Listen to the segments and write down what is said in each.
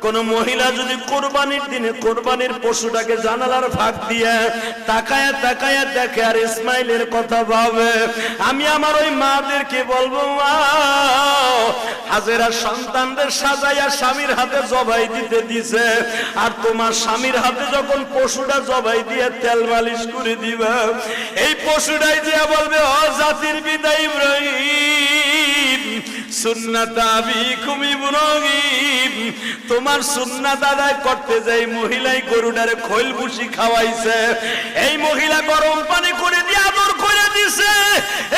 কোন মহিলা যদি কোরবানির দিনে কোরবানির পশুটাকে জানালার ফাঁক দিয়ে তাকায়া তাকায়া দেখে আর ইসমাইলের কথা ভাবে, আমি আমার ওই মাদেরকে বলবো, মা হাজেরা সন্তানদের সাজাইয়া স্বামীর হাতে জবাই দিতে দিছে, আর তোমার স্বামীর হাতে যখন পশুটা জবাই দিয়ে তেল মালিশ করে দিবা, এই পশুটাই দিয়া বলবে, ও জাতির পিতা ইব্রাহিম, সুন্নাত আবিকুম ইব্রাহিম, তোমার সুন্নাত আদায় করতে যাই মহিলাই গরুটারে খৈল ভুসি খাওয়াইছে, এই মহিলা গরম পানি করে দিয়ে আদর করে দিছে,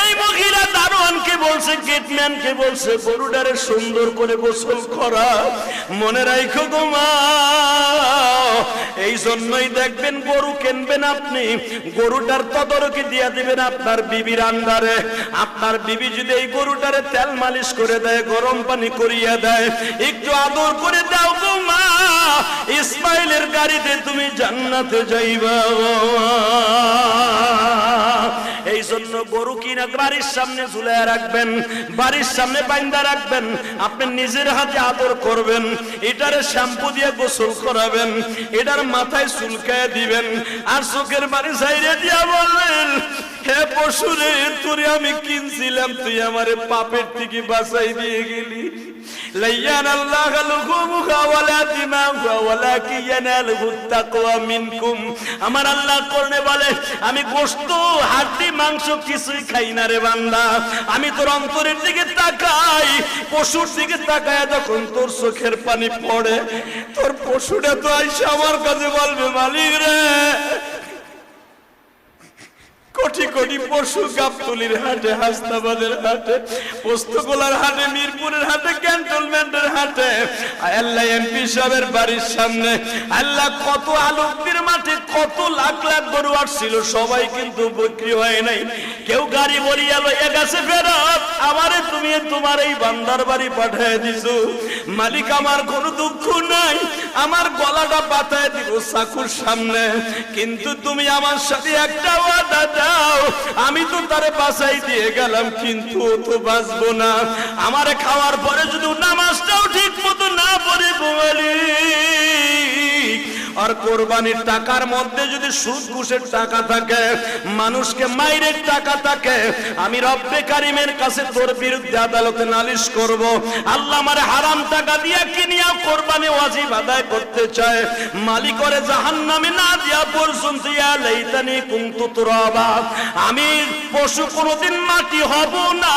এই মহিলা দারোয়ানকে বলছে, গেটম্যানকে বলছে গরুটারে সুন্দর করে গোসল করা। মনে রাখো গো মা, এই জন্যই দেখবেন গরু কিনবেন আপনি, গরুটার তদারকি দিয়ে দিবেন আপনার বিবির আন্ডারে। আপনার বিবি যদি এই গরুটারে তেল মালিশ করে দেয়, গরম পানি করিয়া দেয়, একটু আদর করে দাও গো মা, ইসমাইলের গাড়িতে তুমি জান্নাতে যাইবা। এই জন্য গরু কিনা বাড়ির সামনে ঝুলাইয়া রাখবেন, বাড়ির সামনে বাইন্দা রাখবেন, আপনি নিজের হাতে আদর করবেন, এটারে শ্যাম্পু দিয়ে গোসল করাবেন, এটার মাথায় চুলকায় দিবেন, আর চোখের বাড়ি ছাইরে দিয়া বলবেন, হে পশুরে, তোরে আমি কিনছিলাম, তুই আমারে পাপের থেকে বাঁচাই দিয়ে গেলি। আমার আল্লাহ কোরআনে বলে, আমি গোশত হাড্ডি মাংস কিছুই খাই না রে বান্দা, আমি তোর অন্তরের দিকে তাকাই, পশুর দিকে তাকায় যখন তোর চোখের পানি পড়ে, তোর পশুটা তো আইসা আমার কাছে বলবে, মালিক রে, কোটি কোটি পশু গাবতলির হাটে, হাসনাবাদের হাটে, পোস্তগোলার হাটে, মিরপুরের হাটে, ক্যান্টনমেন্টের হাটে, আল্লাহ এমপি সাহেবের বাড়ির সামনে, আল্লাহ কত আলোকদের মাঠে কত লাখ লাখ গরু আসছিল, সবাই কিন্তু বিক্রি হয় নাই। কেউ গাড়ি বলিয়া লইয়া গেছে ফেরত, আমারে তুমি তোমার এই বান্দার বাড়ি পাঠিয়ে দিছো, মালিক আমার কোনো দুঃখ নাই, আমার গলাটা পাতায় দিব চাকুর সামনে, কিন্তু তুমি আমার সাথে একটা ওয়াদা দাও, আমি তো তারে বাঁচাই দিয়ে গেলাম, কিন্তু ও তো বাঁচবো না, আমারে খাওয়ার পরে যদি নামাজটাও ঠিক মতো না পড়ে ঘুমালি, আর কোরবানির টাকার মধ্যে যদি সুদ ঘুষের টাকা থাকে, মানুষকে মাইরের টাকা থাকে, আমি রব্বে কারিমের কাছে তোর বিরুদ্ধে আদালতে নালিশ করব। আল্লাহ আমারে হারাম টাকা দিয়া কিনিয়া কোরবানি ওয়াজিব আদায় করতে চায়, মালিকরে জাহান্নামে না দিয়া পর্যন্ত ইয়া লাইতানি কুনতু তুরাবা, আমি পশু কোনোদিন মাটি হব না।